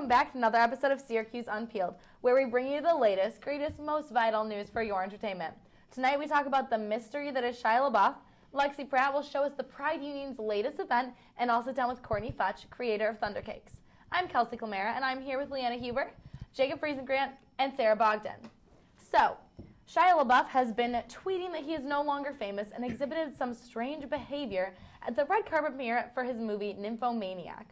welcome back to another episode of Syracuse Unpeeled, where we bring you the latest, greatest, most vital news for your entertainment. Tonight we talk about the mystery that is Shia Labeouf. Lexi Pratt will show us the Pride Union's latest event, and I'll sit down with Courtney Futch, creator of Thundercakes. I'm Kelsey Clamara, and I'm here with Leanna Huber, Jacob Friesengrant, and Sarah Bogdan. So, Shia Labeouf has been tweeting that he is no longer famous and exhibited some strange behavior at the red carpet premiere for his movie Nymphomaniac.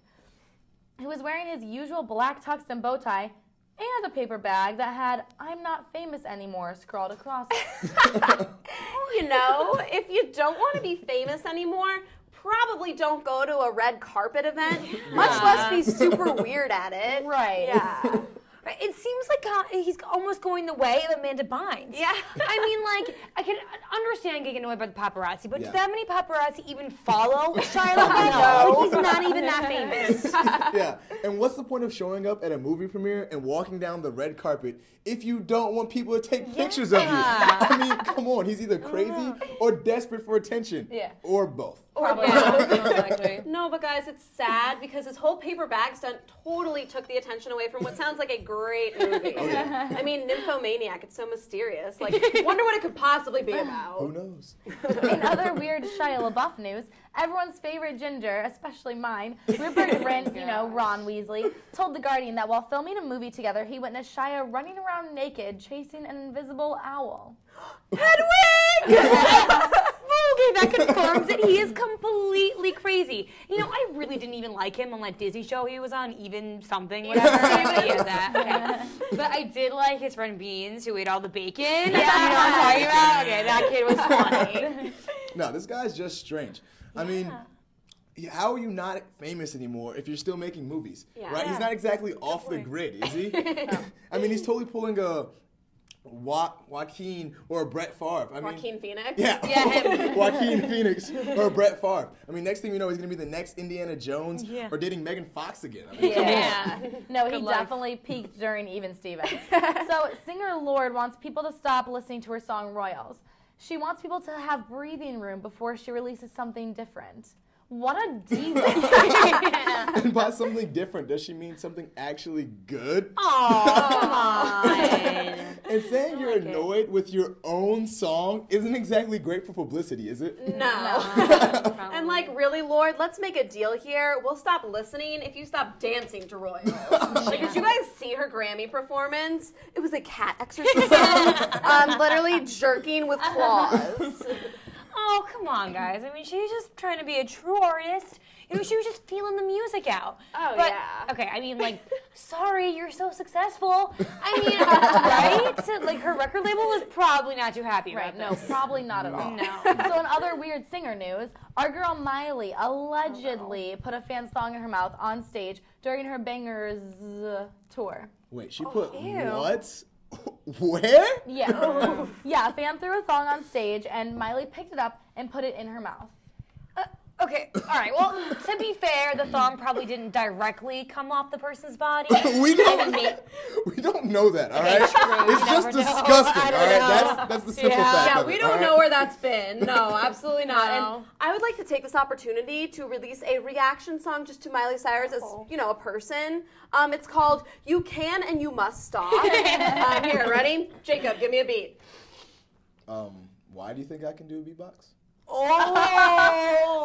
He was wearing his usual black tux and bow tie and a paper bag that had "I'm not famous anymore" scrawled across it. You know, if you don't want to be famous anymore, probably don't go to a red carpet event, much less be super weird at it. Right. Yeah. It seems like he's almost going the way of Amanda Bynes. Yeah. I mean, like, I can understand getting annoyed by the paparazzi, but Yeah. do that many paparazzi even follow Shia LaBeouf? No. He's not even that famous. Yeah, and what's the point of showing up at a movie premiere and walking down the red carpet if you don't want people to take pictures of you? I mean, come on, he's either crazy or desperate for attention. Yeah. Or both. Probably. No, but guys, it's sad because his whole paper bag stunt totally took the attention away from what sounds like a great movie. Oh, yeah. I mean, Nymphomaniac, it's so mysterious. Like, wonder what it could possibly be about. Who knows? In other weird Shia LaBeouf news, everyone's favorite ginger, especially mine, Rupert Grint, Ron Weasley, told The Guardian that while filming a movie together, he witnessed Shia running around naked, chasing an invisible owl. Hedwig! Okay, that confirms that he is completely crazy. You know, I really didn't even like him on that Disney show he was on, Even Something, whatever. Yeah, that. Okay. But I did like his friend Beans, who ate all the bacon. Yeah. You know what I'm talking about? Okay, that kid was funny. No, this guy's just strange. I mean, how are you not famous anymore if you're still making movies? Yeah. Right? He's not exactly off the grid, is he? I mean, he's totally pulling a Joaquin or a Brett Favre. I mean, Joaquin Phoenix? Yeah, Joaquin Phoenix or Brett Favre. I mean, next thing you know, he's going to be the next Indiana Jones or dating Megan Fox again. I mean, come on. No, he definitely peaked during Even Stevens. So singer Lorde wants people to stop listening to her song Royals. She wants people to have breathing room before she releases something different. What a diva. And by something different, does she mean something actually good? Aw, come on. And saying you're annoyed with your own song isn't exactly great for publicity, is it? No. And like, really, Lord, let's make a deal here. We'll stop listening if you stop dancing to Royals. Like, did you guys see her Grammy performance? It was a cat exorcism. Literally jerking with claws. Oh, come on, guys. I mean, she's just trying to be a true artist. You know, she was just feeling the music out. Oh, but, yeah. Okay, I mean, like, sorry, you're so successful. I mean, right? Like, her record label was probably not too happy about No, this. probably not at all. No. So in other weird singer news, our girl Miley allegedly put a fan's song in her mouth on stage during her Bangers tour. Wait, she put ew. what? Where? Yeah. Yeah, a fan threw a thong on stage, and Miley picked it up and put it in her mouth. Okay, all right. Well, to be fair, the thong probably didn't directly come off the person's body. we don't know that, all right? It's just disgusting, all right? That's the simple fact Yeah, of it, we don't all know right? where that's been. No, absolutely not. No. And I would like to take this opportunity to release a reaction song just to Miley Cyrus as, a person. It's called You Can and You Must Stop. Here, ready? Jacob, give me a beat. Why do you think I can do a beatbox? All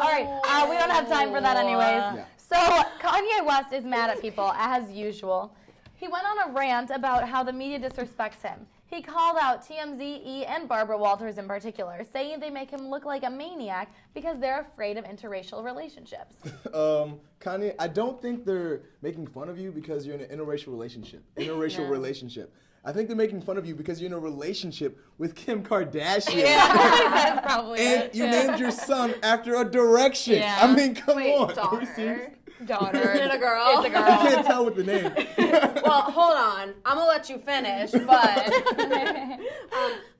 right, we don't have time for that anyways. Yeah. So Kanye West is mad at people, as usual. He went on a rant about how the media disrespects him. He called out TMZ, E, and Barbara Walters in particular, saying they make him look like a maniac because they're afraid of interracial relationships. Kanye, I don't think they're making fun of you because you're in an interracial relationship. Relationship. I think they're making fun of you because you're in a relationship with Kim Kardashian. That's probably And it. you named your son after a direction. Yeah. I mean, come Wait, on. Are daughter. we serious? Daughter. Is it a girl? It's a girl. I can't tell with the name. Well, hold on. I'm going to let you finish, but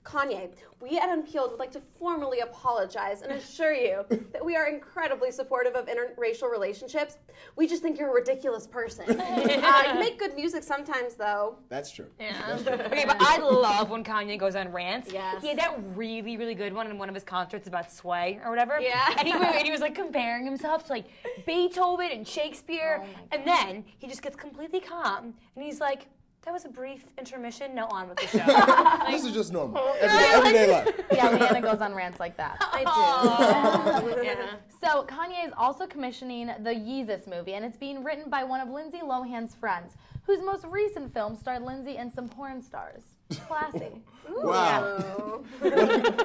Kanye, we at Unpeeled would like to formally apologize and assure you that we are incredibly supportive of interracial relationships. We just think you're a ridiculous person. You make good music sometimes, though. That's true. Yeah. That's true. Okay, but I love when Kanye goes on rants. Yes. He had that really, really good one in one of his concerts about sway or whatever. Yeah. And he was like comparing himself to like Beethoven and Shakespeare. And then he just gets completely calm and he's like, that was a brief intermission, now on with the show. This is just normal. Everyday life. Yeah, Leanna goes on rants like that. I do. Yeah. So Kanye is also commissioning the Yeezus movie, and it's being written by one of Lindsay Lohan's friends, whose most recent film starred Lindsay and some porn stars. Classy. Wow.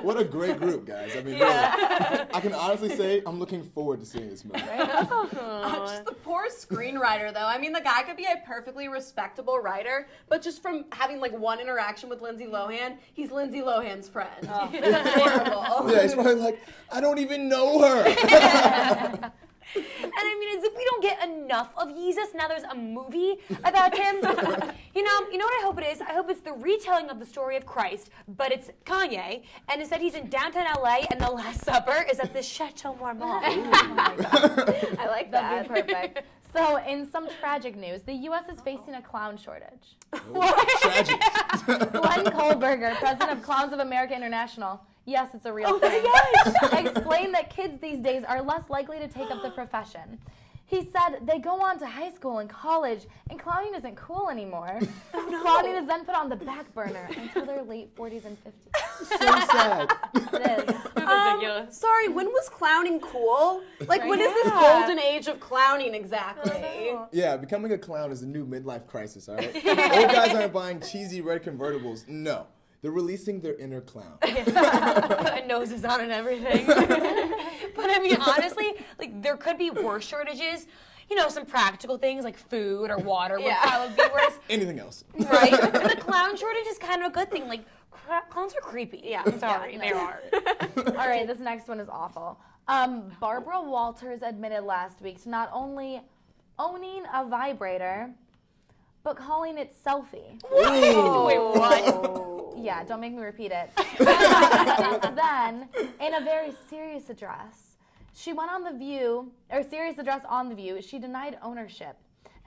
What a great group, guys. I mean, really, I can honestly say I'm looking forward to seeing this movie. Just the poor screenwriter, though. I mean, the guy could be a perfectly respectable writer, but just from having like one interaction with Lindsay Lohan, he's Lindsay Lohan's friend. It's horrible. Yeah, he's probably like, I don't even know her. And I mean, as if we don't get enough of Yeezus, now there's a movie about him. You know what I hope it is? I hope it's the retelling of the story of Christ, but it's Kanye, and instead he's in downtown LA, and the Last Supper is at the Chateau Marmont. I like that. That'd be perfect. So, in some tragic news, the U.S. is facing a clown shortage. Tragic. Glenn Kohlberger, president of Clowns of America International, yes, it's a real thing, explained that kids these days are less likely to take up the profession. He said they go on to high school and college, and clowning isn't cool anymore. Clowning is then put on the back burner until their late 40s and 50s. So sad. It is. Ridiculous. Sorry, when was clowning cool? Like, when is this golden age of clowning exactly? Yeah, becoming a clown is a new midlife crisis, all right? Old guys aren't buying cheesy red convertibles. No. They're releasing their inner clown. Putting noses on and everything. But I mean, honestly, like there could be worse shortages. You know, some practical things like food or water would probably be worse. Anything else. Right? But the clown shortage is kind of a good thing. Like, clowns are creepy. Yeah. I'm sorry, they are. All right, this next one is awful. Barbara Walters admitted last week to not only owning a vibrator, but calling it selfie. Wait, what? Yeah, don't make me repeat it. Since then, in a very serious address, she went on The View, or serious address on The View, she denied ownership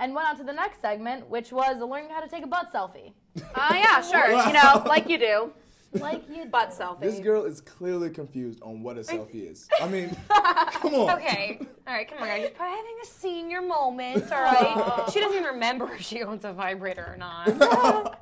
and went on to the next segment, which was learning how to take a butt selfie. Yeah, sure. You know, like you do. Like you Butt selfie. This girl is clearly confused on what a selfie is. I mean, come on. Okay. All right, come on, guys. She's probably having a senior moment, all right? She doesn't even remember if she owns a vibrator or not. All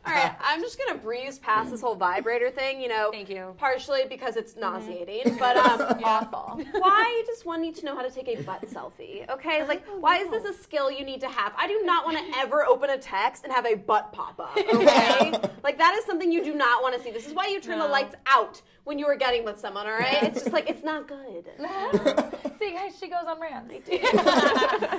right, I'm just going to breeze past this whole vibrator thing, you know. Thank you. Partially because it's nauseating, but awful. why does one need to know how to take a butt selfie? Okay, like, why is this a skill you need to have? I do not want to ever open a text and have a butt pop up, okay? Like, that is something you do not want to see. This is why you turn the lights out when you are getting with someone, all right? It's just like, it's not good. See, guys, she goes on rants.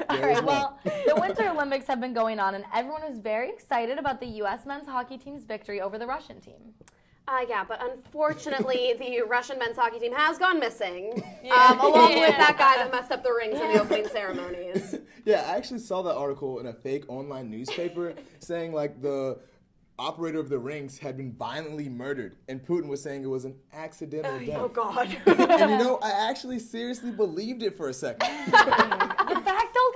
All right, well, the Winter Olympics have been going on, and everyone is very excited about the U.S. men's hockey team's victory over the Russian team. Yeah, but unfortunately, the Russian men's hockey team has gone missing, along with that guy that messed up the rings in the opening ceremonies. Yeah, I actually saw that article in a fake online newspaper saying, like, the operator of the rings had been violently murdered, and Putin was saying it was an accidental death. Oh, God. And you know, I actually seriously believed it for a second. The fact, though,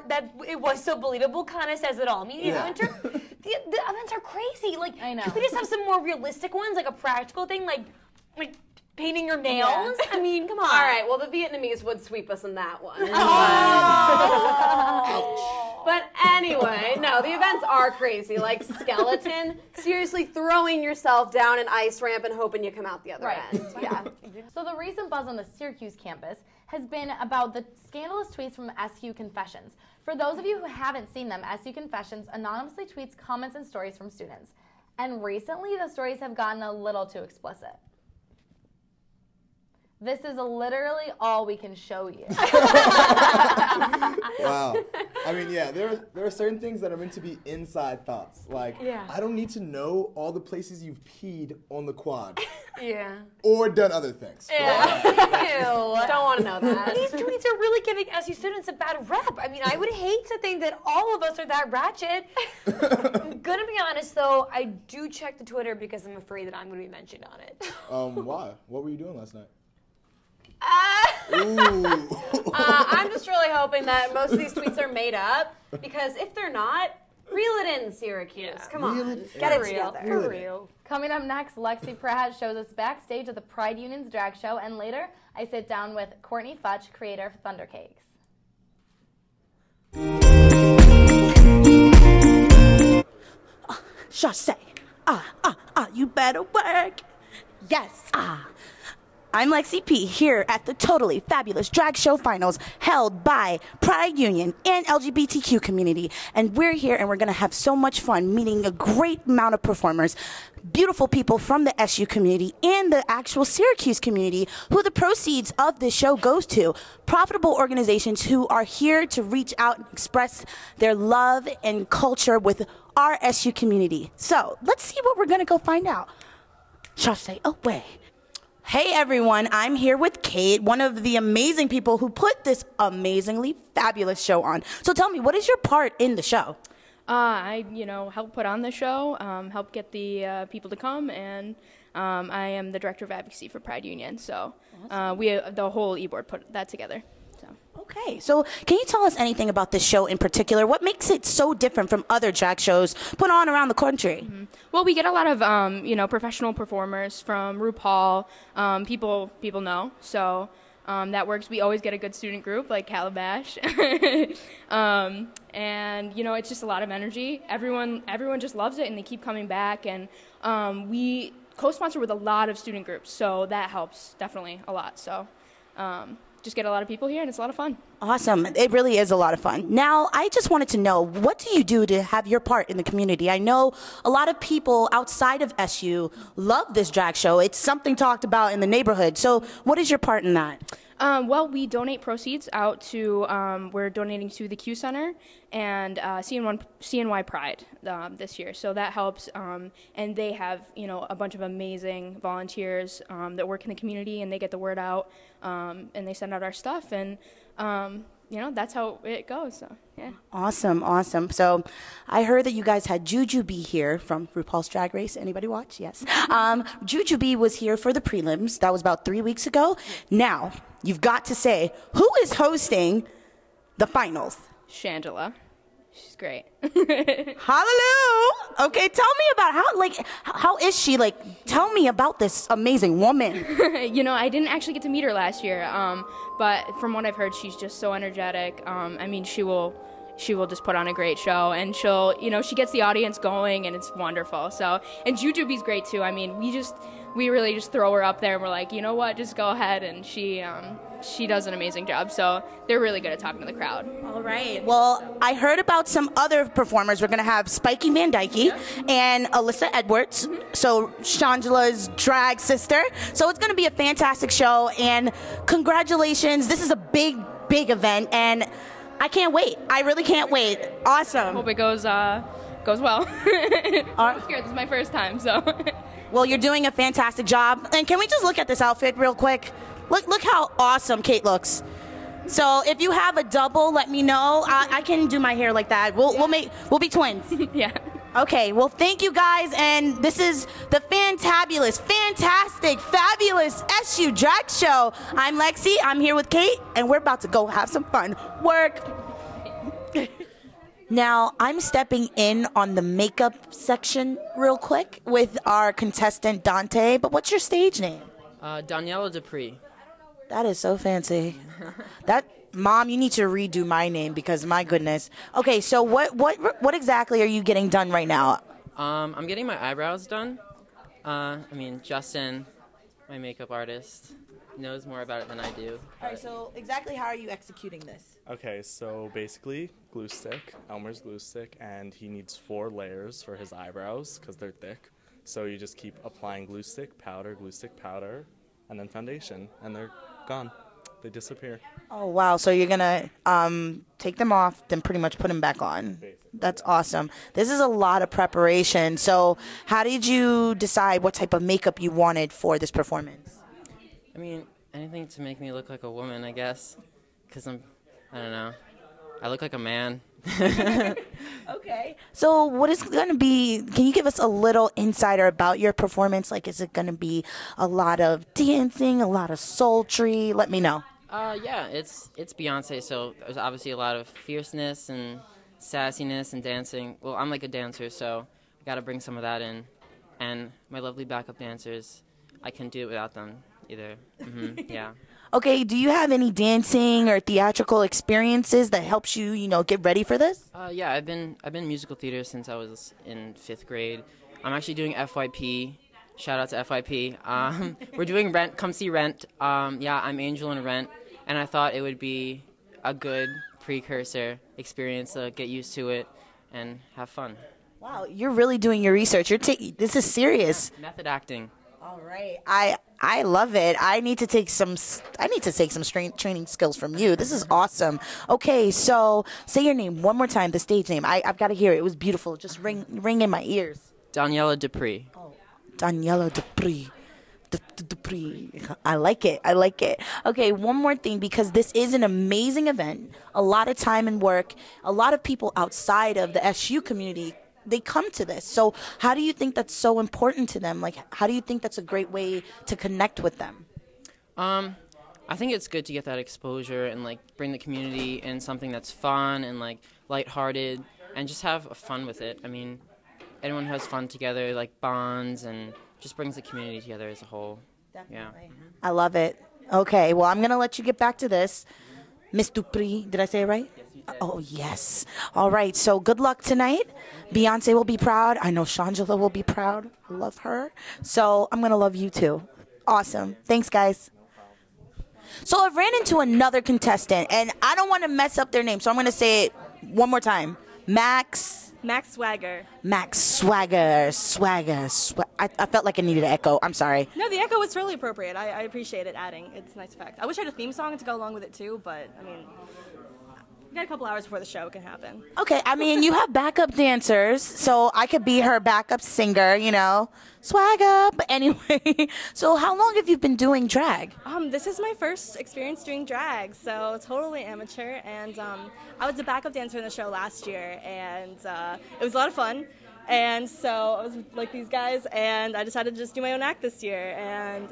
that it was so believable kind of says it all. I mean, Winter, the events are crazy. Like, I know. Could we just have some more realistic ones, like a practical thing, like painting your nails? Yeah. I mean, come on. All right, well, the Vietnamese would sweep us in that one. But anyway, no, the events are crazy. Like skeleton, seriously throwing yourself down an ice ramp and hoping you come out the other end. Yeah. So the recent buzz on the Syracuse campus has been about the scandalous tweets from SU Confessions. For those of you who haven't seen them, SU Confessions anonymously tweets comments and stories from students. And recently, the stories have gotten a little too explicit. This is literally all we can show you. Wow. I mean, yeah, there are certain things that are meant to be inside thoughts. Like, I don't need to know all the places you've peed on the quad. Yeah. or done other things. Yeah. Ew. Don't want to know that. These tweets are really giving SU students a bad rep. I mean, I would hate to think that all of us are that ratchet. I'm gonna be honest, though. I do check the Twitter because I'm afraid that I'm gonna be mentioned on it. Why? What were you doing last night? I'm just really hoping that most of these tweets are made up, because if they're not, reel it in, Syracuse. Come on. Get it together. For real. Coming up next, Lexi Pratt shows us backstage at the Pride Union's drag show, and later I sit down with Courtney Futch, creator of Thunder Cakes. Just say, you better work. Yes, I'm Lexi P here at the Totally Fabulous Drag Show Finals held by Pride Union and LGBTQ community. And we're here and we're going to have so much fun meeting a great amount of performers, beautiful people from the SU community and the actual Syracuse community who the proceeds of this show goes to. Profitable organizations who are here to reach out and express their love and culture with our SU community. So let's see what we're going to go find out. Shall I say, away. Hey everyone, I'm here with Kate, one of the amazing people who put this amazingly fabulous show on. So tell me, what is your part in the show? I, help put on the show, help get the people to come, and I am the director of advocacy for Pride Union. So the whole e-board put that together. So. Okay, so can you tell us anything about this show in particular? What makes it so different from other drag shows put on around the country? Mm-hmm. Well, we get a lot of professional performers from RuPaul. People know, so that works. We always get a good student group like Calabash, and it's just a lot of energy. Everyone just loves it, and they keep coming back. And we co-sponsor with a lot of student groups, so that helps definitely a lot. So. Just get a lot of people here, and it's a lot of fun. Awesome. It really is a lot of fun. Now, I just wanted to know, what do you do to have your part in the community? I know a lot of people outside of SU love this drag show. It's something talked about in the neighborhood. So what is your part in that? Well, we donate proceeds out to, we're donating to the Q Center and CNY Pride this year. So that helps, and they have, a bunch of amazing volunteers that work in the community, and they get the word out, and they send out our stuff, and, that's how it goes. So, yeah. Awesome. So I heard that you guys had Juju B here from RuPaul's Drag Race. Anybody watch? Yes. Juju B was here for the prelims. That was about 3 weeks ago. Now, you've got to say, who is hosting the finals? Shangela. She's great. Hallelujah. Okay, tell me about how is she? Tell me about this amazing woman. I didn't actually get to meet her last year, but from what I've heard, she's just so energetic. She will just put on a great show, and she gets the audience going, and it's wonderful. So, and Jujubee's great too. We really just throw her up there, and we're like, you know what, just go ahead, and she does an amazing job. So they're really good at talking to the crowd. All right. Well, I heard about some other performers. We're going to have Spiky Van Dyke and Alyssa Edwards, so Shangela's drag sister. So it's going to be a fantastic show, and congratulations. This is a big event, and I can't wait. I really can't wait. Awesome. Hope it goes well. I'm scared. This is my first time, so. Well, you're doing a fantastic job. And can we just look at this outfit real quick? Look how awesome Kate looks. So if you have a double, let me know. I can do my hair like that. We'll be twins. Yeah. Okay. Well, thank you guys, and this is the fantastic, fabulous SU Drag Show. I'm Lexi. I'm here with Kate, and we're about to go have some fun. Work. Now, I'm stepping in on the makeup section real quick with our contestant, Dante. But what's your stage name? Daniela Dupree. That is so fancy. Mom, you need to redo my name because, my goodness. Okay, so what exactly are you getting done right now? I'm getting my eyebrows done. Justin, my makeup artist, knows more about it than I do. All right, so exactly how are you executing this? Okay, so basically, glue stick, Elmer's glue stick, and he needs 4 layers for his eyebrows because they're thick. So you just keep applying glue stick, powder, and then foundation, and they're gone. they disappear. Oh, wow. So you're going to take them off, then pretty much put them back on. Basically. That's awesome. This is a lot of preparation. So how did you decide what type of makeup you wanted for this performance? I mean, anything to make me look like a woman, I guess. Because I don't know. I look like a man. Okay. So what is going to be, can you give us a little insider about your performance? Like, is it going to be a lot of dancing, a lot of sultry? Let me know. Yeah, it's Beyonce, so there's obviously a lot of fierceness and sassiness and dancing. Well, I'm like a dancer, so I got to bring some of that in. And my lovely backup dancers, I couldn't do it without them either. Yeah. Okay, do you have any dancing or theatrical experiences that helps you, get ready for this? Yeah, I've been musical theater since I was in 5th grade. I'm actually doing FYP. Shout out to FYP. We're doing Rent. Come see Rent. Yeah, I'm Angel in Rent, and I thought it would be a good precursor experience to get used to it and have fun. Wow, you're really doing your research. This is serious. Method acting. All right, I love it. I need to take some training skills from you. This is awesome. Okay, so say your name one more time, the stage name. I've got to hear it. It was beautiful. Just ring in my ears. Daniela Dupree. Oh, Daniela Dupree. Dupree. I like it. Okay, one more thing, because this is an amazing event. A lot of time and work. A lot of people outside of the SU community, they come to this. So how do you think that's so important to them? Like, how do you think that's a great way to connect with them? I think it's good to get that exposure and like bring the community in something that's fun and like lighthearted and just have fun with it. I mean, anyone who has fun together like bonds and just brings the community together as a whole. Definitely. Yeah. I love it. Okay, well, I'm going to let you get back to this. Miss Dupree, did I say it right? Yes, you did. Oh, yes. All right, so good luck tonight. Beyonce will be proud. I know Shangela will be proud. I love her. So I'm going to love you too. Awesome. Thanks, guys. So I ran into another contestant, and I don't want to mess up their name, so I'm going to say it one more time. Max Swagger. I felt like I needed an echo. I'm sorry. No, the echo was totally appropriate. I appreciate it adding. It's a nice effect. I wish I had a theme song to go along with it too, but I mean, we got a couple hours before the show. It can happen. Okay, I mean, you have backup dancers, so I could be her backup singer, Swag up. Anyway, so how long have you been doing drag? This is my first experience doing drag, so totally amateur. And I was a backup dancer in the show last year, and it was a lot of fun. And so I was like these guys, and I decided to just do my own act this year. And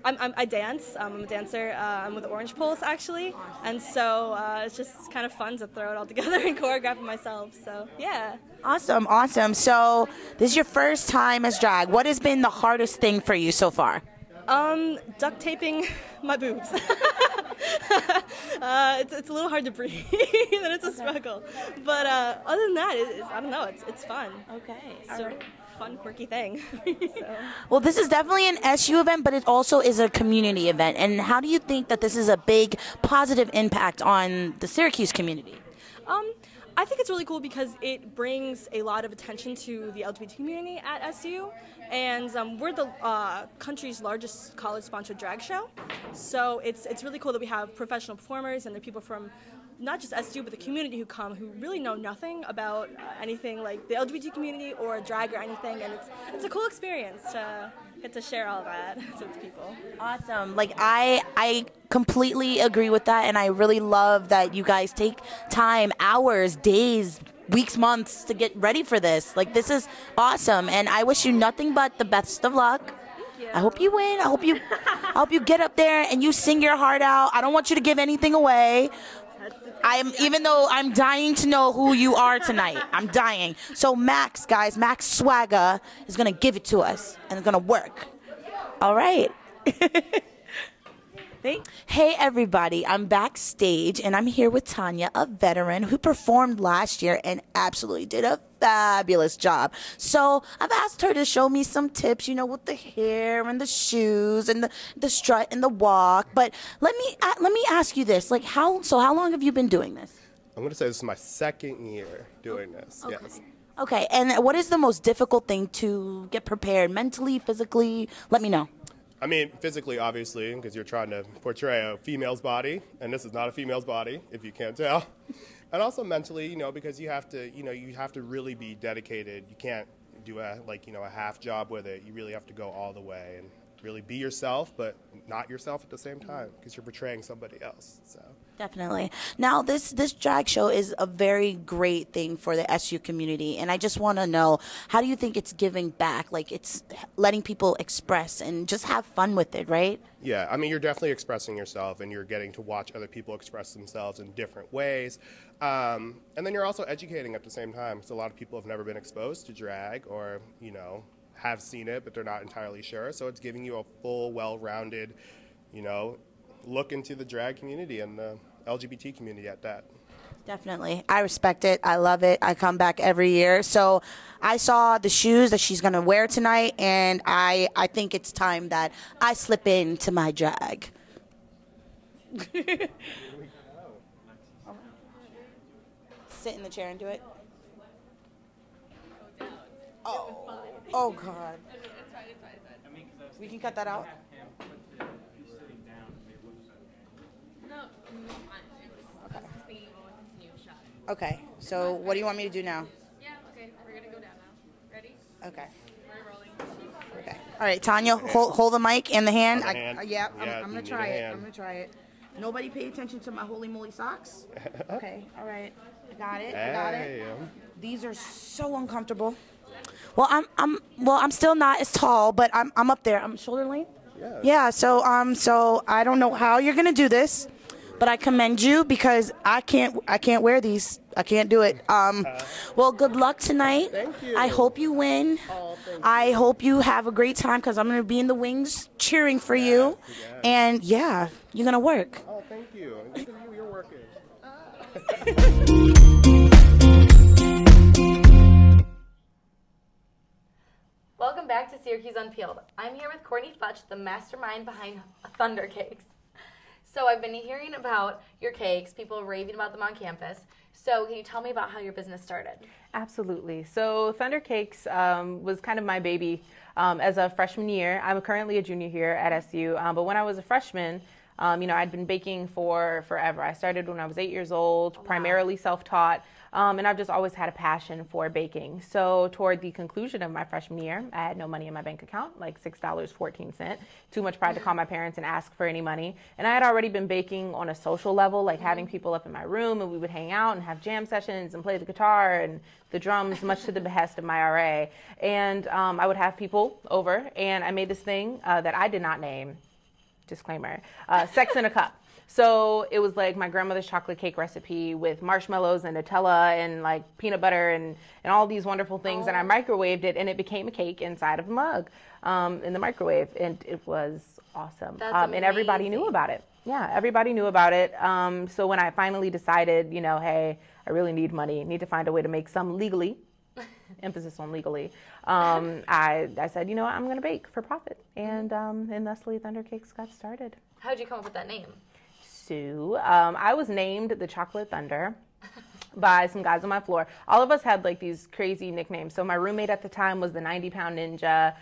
I dance. I'm a dancer. I'm with Orange Pulse, actually. And so it's just kind of fun to throw it all together and choreograph it myself. So, yeah. Awesome. So this is your first time as drag. What has been the hardest thing for you so far? Duct taping my boobs. It's a little hard to breathe, and it's a struggle. But other than that, I don't know. It's fun. Okay. It's a fun, quirky thing. So. Well, this is definitely an SU event, but it also is a community event. And how do you think that this is a big positive impact on the Syracuse community? I think it's really cool because it brings a lot of attention to the LGBT community at SU, and we're the country's largest college-sponsored drag show. So it's really cool that we have professional performers and the people from not just SU but the community who come who really know nothing about anything like the LGBT community or drag or anything, and it's a cool experience to get to share all that with people. Awesome. Like I completely agree with that, and I really love that you guys take time, hours, days, weeks, months to get ready for this. Like, this is awesome, and I wish you nothing but the best of luck. Thank you. I hope you win. I hope you get up there and you sing your heart out. I don't want you to give anything away. Even though I'm dying to know who you are tonight. I'm dying. So Max Swagger is going to give it to us, and it's going to work. All right. Hey, everybody. I'm backstage, and I'm here with Tanya, a veteran who performed last year and absolutely did a fabulous job. So I've asked her to show me some tips, with the hair and the shoes and the strut and the walk. But let me ask you this. Like, how long have you been doing this? I'm going to say this is my second year doing this. Okay. Yes. Okay, and what is the most difficult thing to get prepared mentally, physically? Let me know. I mean, physically, obviously, because you're trying to portray a female's body, and this is not a female's body, if you can't tell. And also mentally, you know, because you have to, you have to really be dedicated. You can't do a half job with it. You really have to go all the way and really be yourself, but not yourself at the same time, because you're portraying somebody else. So. Definitely. Now, this drag show is a very great thing for the SU community, and I just want to know, how do you think it's giving back? Like, it's letting people express and just have fun with it, right? Yeah, I mean, you're definitely expressing yourself, and you're getting to watch other people express themselves in different ways. And then you're also educating at the same time, because a lot of people have never been exposed to drag or, have seen it, but they're not entirely sure. So it's giving you a full, well-rounded, look into the drag community and the LGBT community at that. Definitely. I respect it. I love it. I come back every year. So I saw the shoes that she's going to wear tonight, and I think it's time that I slip into my drag. Sit in the chair and do it. Oh God. We can cut that out. Okay, so what do you want me to do now? Yeah, okay, we're gonna go down now. Ready? Okay. We're rolling. Okay. All right, Tanya, hold the mic in the hand. I'm gonna try it. I'm gonna try it. Nobody pay attention to my holy moly socks. Okay. All right. I got it. Got it. These are so uncomfortable. Well, I'm still not as tall, but I'm up there. I'm shoulder length. Yeah. So I don't know how you're gonna do this, but I commend you because I can't wear these. I can't do it. Well, good luck tonight. Thank you. I hope you win. I hope you have a great time because I'm gonna be in the wings cheering for you. And yeah, you're gonna work. Oh, thank you. Look at you. You're working. Welcome back to Syracuse Unpeeled. I'm here with Courtney Futch, the mastermind behind Thunder Cakes. So I've been hearing about your cakes, people raving about them on campus. So can you tell me about how your business started? Absolutely. So Thunder Cakes was kind of my baby as a freshman year. I'm currently a junior here at SU, but when I was a freshman, I'd been baking for forever. I started when I was 8 years old, primarily self-taught, and I've just always had a passion for baking. So toward the conclusion of my freshman year, I had no money in my bank account, like $6.14. Too much pride to call my parents and ask for any money. And I had already been baking on a social level, like having people up in my room, and we would hang out and have jam sessions and play the guitar and the drums, much to the behest of my RA. And I would have people over, and I made this thing that I did not name. Disclaimer, Sex in a Cup. So it was like my grandmother's chocolate cake recipe with marshmallows and Nutella and like peanut butter and all these wonderful things. And I microwaved it, and it became a cake inside of a mug in the microwave. And it was awesome. And everybody knew about it. Yeah, everybody knew about it. So when I finally decided, hey, I really need money, need to find a way to make some legally, emphasis on legally, I said, you know what, I'm going to bake for profit. And thusly Thunder Cakes got started. How did you come up with that name? So I was named the Chocolate Thunder by some guys on my floor. All of us had like these crazy nicknames. So my roommate at the time was the 90-pound ninja.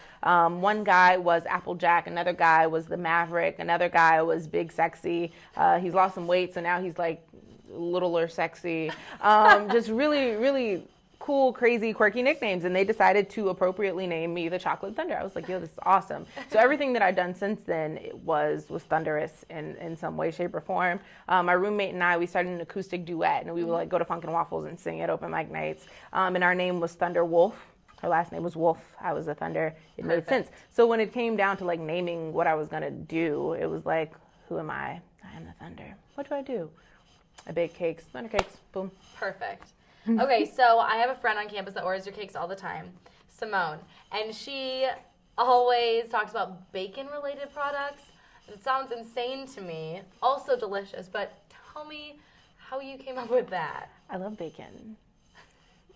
One guy was Applejack. Another guy was the Maverick. Another guy was Big Sexy. He's lost some weight, so now he's like littler sexy. Just really, really cool, crazy, quirky nicknames, and they decided to appropriately name me the Chocolate Thunder. I was like, yo, this is awesome. So everything that I'd done since then was thunderous in some way, shape, or form. My roommate and I, we started an acoustic duet, and we would like go to Funk and Waffles and sing at open mic nights. And our name was Thunder Wolf. Her last name was Wolf. I was a Thunder. It made sense. So when it came down to like naming what I was gonna do, it was like, who am I? I am the Thunder. What do I do? I bake cakes, Thunder Cakes, boom. Perfect. Okay, so I have a friend on campus that orders your cakes all the time, Simone, and she always talks about bacon-related products. It sounds insane to me, also delicious, but tell me how you came up with that. I love bacon.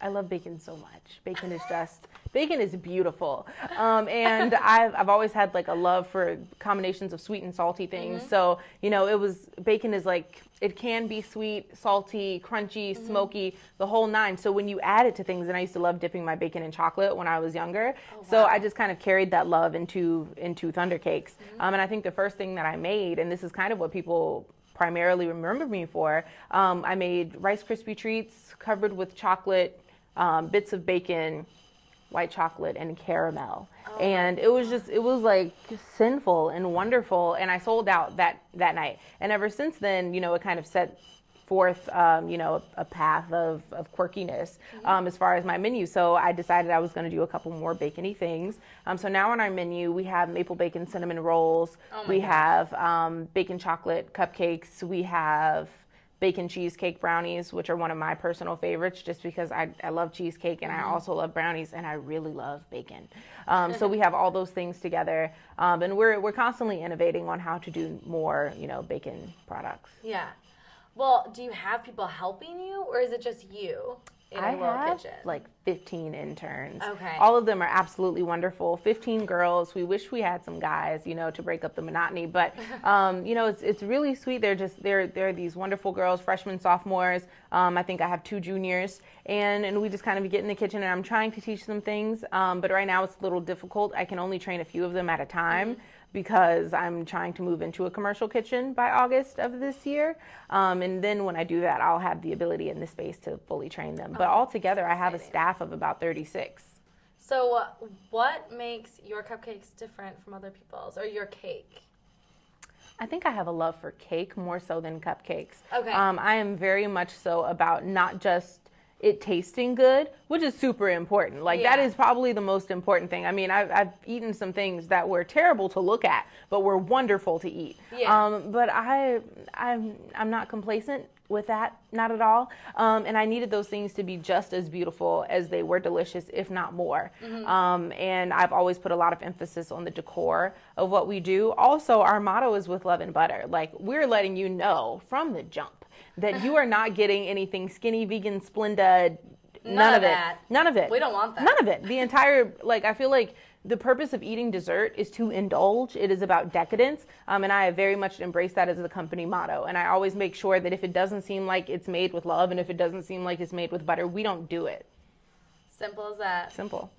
I love bacon so much. Bacon is beautiful. And I've always had like a love for combinations of sweet and salty things. So, you know, bacon is like, it can be sweet, salty, crunchy, smoky, the whole nine. So when you add it to things, and I used to love dipping my bacon in chocolate when I was younger. Oh, wow. So I just kind of carried that love into Thunder Cakes. And I think the first thing that I made, and this is kind of what people primarily remember me for, I made Rice Krispie treats covered with chocolate, bits of bacon, white chocolate, and caramel. Oh, and it was like sinful and wonderful. And I sold out that night. And ever since then, you know, it kind of set forth, you know, a path of quirkiness as far as my menu. So I decided I was going to do a couple more bacony things. So now on our menu, we have maple bacon cinnamon rolls. We have bacon chocolate cupcakes. We have bacon cheesecake brownies, which are one of my personal favorites just because I love cheesecake and I also love brownies and I really love bacon. So we have all those things together. And we're constantly innovating on how to do more, you know, bacon products. Yeah. Well, do you have people helping you or is it just you? I have like 15 interns. Okay. All of them are absolutely wonderful. 15 girls. We wish we had some guys, you know, to break up the monotony. But, you know, it's really sweet. They're these wonderful girls, freshmen, sophomores. I think I have 2 juniors. And we just kind of get in the kitchen and I'm trying to teach them things. But right now it's a little difficult. I can only train a few of them at a time. Because I'm trying to move into a commercial kitchen by August of this year. And then when I do that, I'll have the ability in this space to fully train them. But altogether, I have a staff of about 36. So what makes your cupcakes different from other people's or your cake? I think I have a love for cake more so than cupcakes. Okay. I am very much so about not just it tasting good, which is super important. Like that is probably the most important thing. I mean, I've eaten some things that were terrible to look at, but were wonderful to eat. Yeah. But I'm not complacent with that, not at all. And I needed those things to be just as beautiful as they were delicious, if not more. And I've always put a lot of emphasis on the decor of what we do. Also, our motto is with love and butter. Like we're letting you know from the jump that you are not getting anything skinny, vegan, Splenda, none of it. None of it. We don't want that. None of it. The entire, like, I feel like the purpose of eating dessert is to indulge. It is about decadence. And I have very much embraced that as the company motto. And I always make sure that if it doesn't seem like it's made with love and if it doesn't seem like it's made with butter, we don't do it. Simple as that. Simple.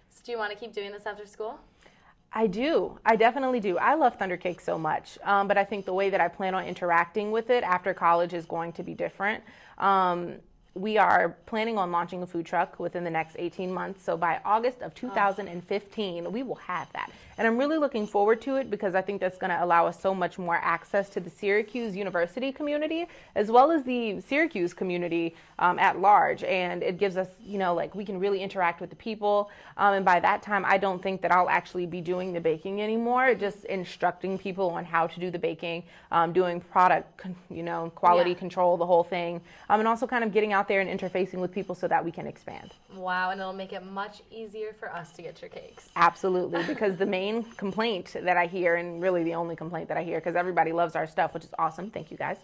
So do you want to keep doing this after school? I do. I definitely do. I love Thunder Cake so much, but I think the way that I plan on interacting with it after college is going to be different. We are planning on launching a food truck within the next 18 months. So by August of 2015, we will have that. And I'm really looking forward to it because I think that's going to allow us so much more access to the Syracuse University community as well as the Syracuse community at large. And it gives us, you know, like we can really interact with the people. And by that time, I don't think that I'll actually be doing the baking anymore, just instructing people on how to do the baking, doing product, you know, quality control, the whole thing. And also kind of getting out there and interfacing with people so that we can expand. Wow, and it'll make it much easier for us to get your cakes. Absolutely, because the main complaint that I hear, and really the only complaint that I hear, because everybody loves our stuff, which is awesome, thank you guys,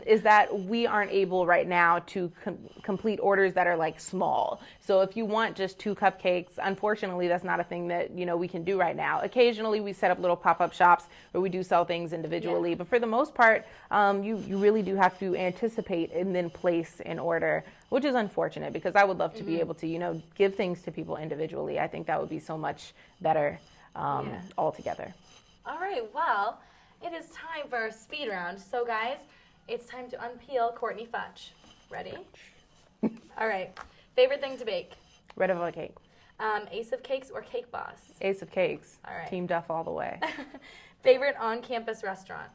is that we aren't able right now to complete orders that are like small. So if you want just 2 cupcakes, unfortunately that's not a thing that, you know, we can do right now. Occasionally we set up little pop-up shops where we do sell things individually, but for the most part, you really do have to anticipate and then place an order, which is unfortunate because I would love to be able to, you know, give things to people individually. I think that would be so much better altogether. All right, well, it is time for our speed round. So guys, it's time to unpeel Courtney Futch. Ready? All right. Favorite thing to bake? Red velvet cake. Ace of Cakes or Cake Boss? Ace of Cakes. All right. Team Duff all the way. Favorite on-campus restaurant?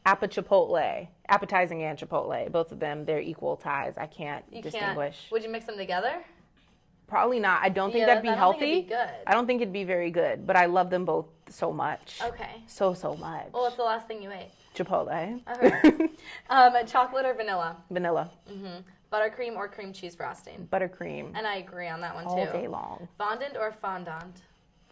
Appa Chipotle. Appetizing and Chipotle. Both of them, they're equal ties. I can't distinguish. Would you mix them together? Probably not. I don't think that'd be healthy. Think it'd be good. I don't think it'd be very good, but I love them both so much. Okay. So much. Well, what's the last thing you ate? Chipotle. Okay. Chocolate or vanilla? Vanilla. Buttercream or cream cheese frosting? Buttercream. And I agree on that one too. All day long. Fondant or fondant?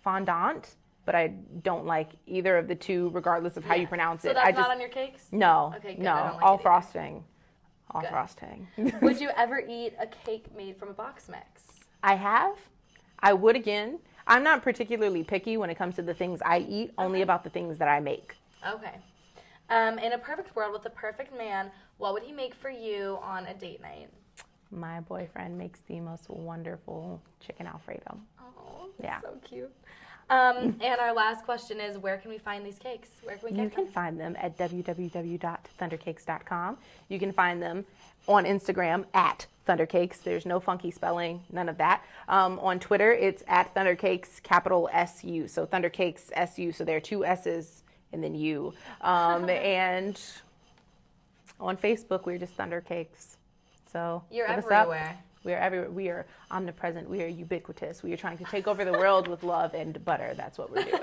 Fondant, but I don't like either of the two, regardless of how you pronounce it. So that's not on your cakes? No. Okay, good. No, I don't like all it frosting. all frosting. Would you ever eat a cake made from a box mix? I have. I would again. I'm not particularly picky when it comes to the things I eat, only about the things that I make. Okay. In a perfect world with a perfect man, what would he make for you on a date night? My boyfriend makes the most wonderful chicken Alfredo. Oh, yeah. So cute. And our last question is, where can we find these cakes? Where can we get them? You can find them at www.thundercakes.com. You can find them on Instagram at Thundercakes. There's no funky spelling, none of that. On Twitter, it's at Thundercakes, capital SU. So Thundercakes SU. So there are 2 S's and then U. And on Facebook, we're just Thundercakes. So you're hit us everywhere. Up. We are everywhere. We are omnipresent. We are ubiquitous. We are trying to take over the world with love and butter. That's what we're doing.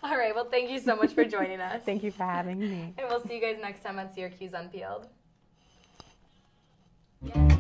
All right. Well, thank you so much for joining us. Thank you for having me. And we'll see you guys next time on Syracuse Unpeeled. Yeah.